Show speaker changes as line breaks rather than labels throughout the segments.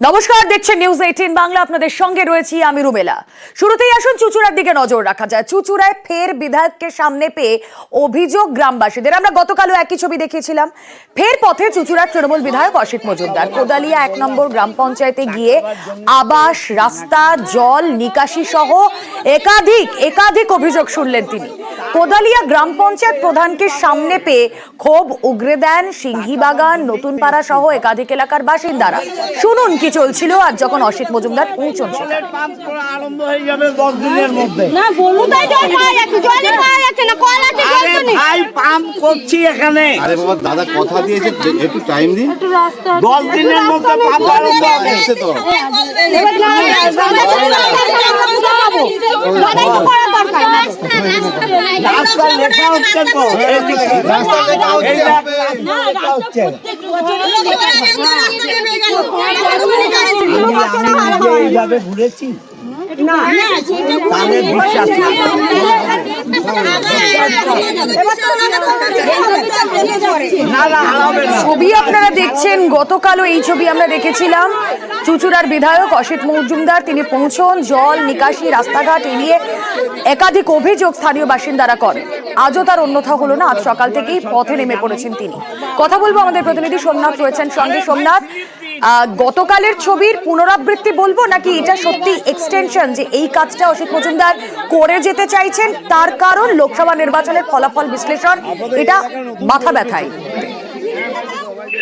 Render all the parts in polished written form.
নমস্কার, দেখছেন নিউজ 18 বাংলা। আপনাদের সঙ্গে রয়েছি আমি রুমেলা। শুরুতেই আসুন চুচুড়ার দিকে নজর রাখা যায়। চুচুড়ায় ফের বিধায়ককে সামনে পেয়ে অভিযোগ গ্রামবাসীদের। আমরা গতকালও একই ছবি দেখিয়েছিলাম। ফের পথে চুচুড়ার তৃণমূল বিধায়ক অসিত মজুমদার। কোদালিয়া 1 নম্বর গ্রাম পঞ্চায়েতে গিয়ে আবাস, রাস্তা, জল নিকাশি সহ একাধিক অভিযোগ শুনলেন তিনি। কোদালিয়া গ্রাম পঞ্চায়েত প্রধানকে সামনে পেয়ে ক্ষোভ উগরে দেন সিংহীবাগান, নতুন পাড়া সহ একাধিক এলাকার বাসিন্দারা। শুনুন কি চলছিল আর যখন অসিত মজুমদার পৌঁছন সেখানে।
আরম্ভ হয়ে যাবে 10 দিনের মধ্যে।
না বলুন তাই জল পাওয়া যাচ্ছে, জল পাওয়া যাচ্ছে না, কল আছে জল তো নেই।
ভাই পাম্প করছি এখানে।
আরে বাবা দাদা কথা দিয়েছে, একটু টাইম দিন।
10 দিনের মধ্যে পাম্প আরম্ভ হবে।
এসে তো
রাস্তা লেখা হচ্ছে তো।
রাস্তা লেখা হচ্ছে।
আমি এইভাবে ঘুরেছি তাহলে বিশ্বাস না না হারাবে না।
ছবি আপনারা দেখছেন, গতকালও এই ছবি আমরা দেখেছিলাম। চুচুড়ার বিধায়ক অসিত মজুমদার তিনি পৌঁছন, জল নিকাশি, রাস্তাঘাট এড়িয়ে একাধিক অভিযোগ স্থানীয় বাসিন্দারা করেন। আজও তার অন্যথা হলো না। আজ সকাল থেকেই পথে নেমে পড়েছেন তিনি। কথা বলবো, আমাদের প্রতিনিধি সোমনাথ রয়েছেন সঙ্গে। সোমনাথ, গতকালের ছবির পুনরাবৃত্তি বলবো নাকি এটা সত্যি এক্সটেনশন, যে এই কাজটা অসিত মজুমদার করে যেতে চাইছেন, তার কারণ লোকসভা নির্বাচনের ফলাফল বিশ্লেষণ, এটা মাথা ব্যথায়?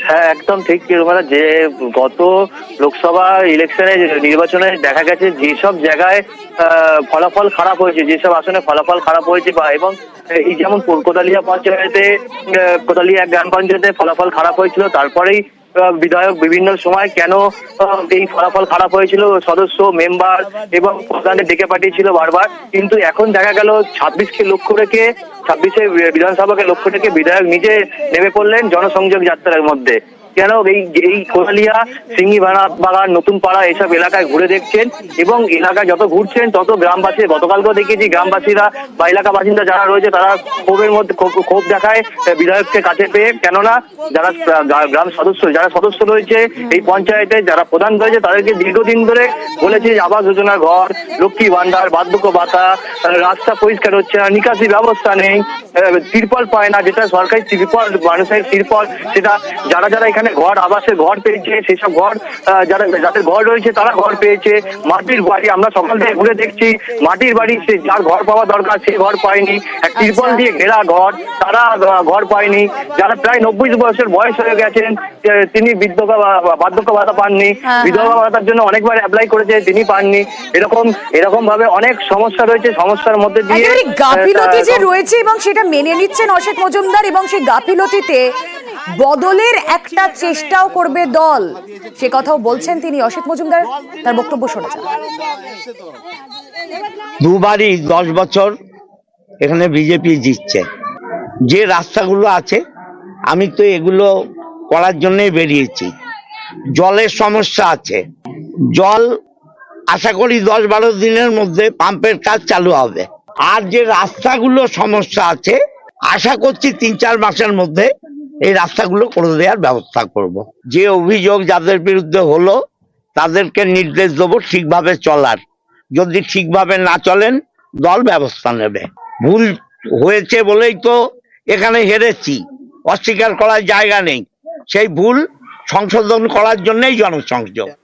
হ্যাঁ, একদম ঠিক। যে গত লোকসভা ইলেকশনে নির্বাচনে দেখা গেছে যেসব জায়গায় ফলাফল খারাপ হয়েছে, যেসব আসনে ফলাফল খারাপ হয়েছে বা এবং এই যেমন কোদালিয়া পঞ্চায়েতে, কোদালিয়া গ্রাম পঞ্চায়েতে ফলাফল খারাপ হয়েছিল, তারপরেই বিধায়ক বিভিন্ন সময় কেন এই ফলাফল খারাপ হয়েছিল সদস্য, মেম্বার এবং প্রধানদের ডেকে পাঠিয়েছিল বারবার। কিন্তু এখন দেখা গেল 26কে লক্ষ্য রেখে, 26 বিধানসভাকে লক্ষ্য রেখে বিধায়ক নিজে নেমে পড়লেন জনসংযোগ যাত্রার মধ্যে। কেন এই কোদালিয়া, সিংহীবাগান, নতুন পাড়া এসব এলাকায় ঘুরে দেখছেন এবং এলাকায় যত ঘুরছেন তত গ্রামবাসী, গতকালকেও দেখেছি গ্রামবাসীরা বা এলাকা বাসিন্দা যারা রয়েছে তারা ক্ষোভের মধ্যে ক্ষোভ দেখায় বিধায়ককে কাছে পেয়ে। কেননা যারা গ্রাম সদস্য, যারা সদস্য রয়েছে এই পঞ্চায়েতে, যারা প্রধান রয়েছে তাদেরকে দীর্ঘদিন ধরে বলেছে যে আবাস যোজনা ঘর, লক্ষ্মী ভান্ডার, বার্ধক্য ভাতা, রাস্তা পরিষ্কার হচ্ছে না, নিকাশি ব্যবস্থা নেই, তিরপল পায় না, যেটা সরকারি তিরপল, মানুষের তিরপল, সেটা যারা এখানে ঘর, আবাসের ঘর পেয়েছে সেসব ঘর, যাদের ঘর রয়েছে তারা ঘর পেয়েছে। মাটির বাড়ি আমরা সকাল থেকে ঘুরে দেখছি, মাটির বাড়ি সে যার ঘর পাওয়া দরকার সে ঘর পায়নি, তিরপল দিয়ে ঘেরা ঘর, তারা ঘর পায়নি। যারা প্রায় 90 বছর বয়স হয়ে গেছেন তিনি বার্ধক্য ভাতা পাননি, বিধবা ভাতার জন্য অনেকবার অ্যাপ্লাই করেছে তিনি পাননি। এরকম ভাবে অনেক সমস্যা রয়েছে, সমস্যার মধ্যে দিয়ে
গাফিলতি যে রয়েছে এবং সেটা মেনে নিচ্ছেন অসিত মজুমদার, এবং সেই গাফিলতিতে বদলের একটা চেষ্টাও করবে দল, সে কথাও বলছেন তিনি। অসিত মজুমদার তার বক্তব্য শোনা যাক।
দুবারই 10 বছর এখানে বিজেপি জিতছে। যে রাস্তাগুলো আছে আমি তো এগুলো করার জন্যই বেরিয়েছি। জলের সমস্যা আছে, জল আশা করি 10-12 দিনের মধ্যে পাম্পের কাজ চালু হবে। আর যে রাস্তাগুলো সমস্যা আছে আশা করছি 3-4 মাসের মধ্যে এই রাস্তাগুলো করে দেওয়ার ব্যবস্থা করব। যে অভিযোগ যাদের বিরুদ্ধে হলো তাদেরকে নির্দেশ দেবো ঠিকভাবে চলার। যদি ঠিকভাবে না চলেন দল ব্যবস্থা নেবে। ভুল হয়েছে বলেই তো এখানে হেরেছি, অস্বীকার করার জায়গা নেই। সেই ভুল সংশোধন করার জন্যই জনসংযোগ।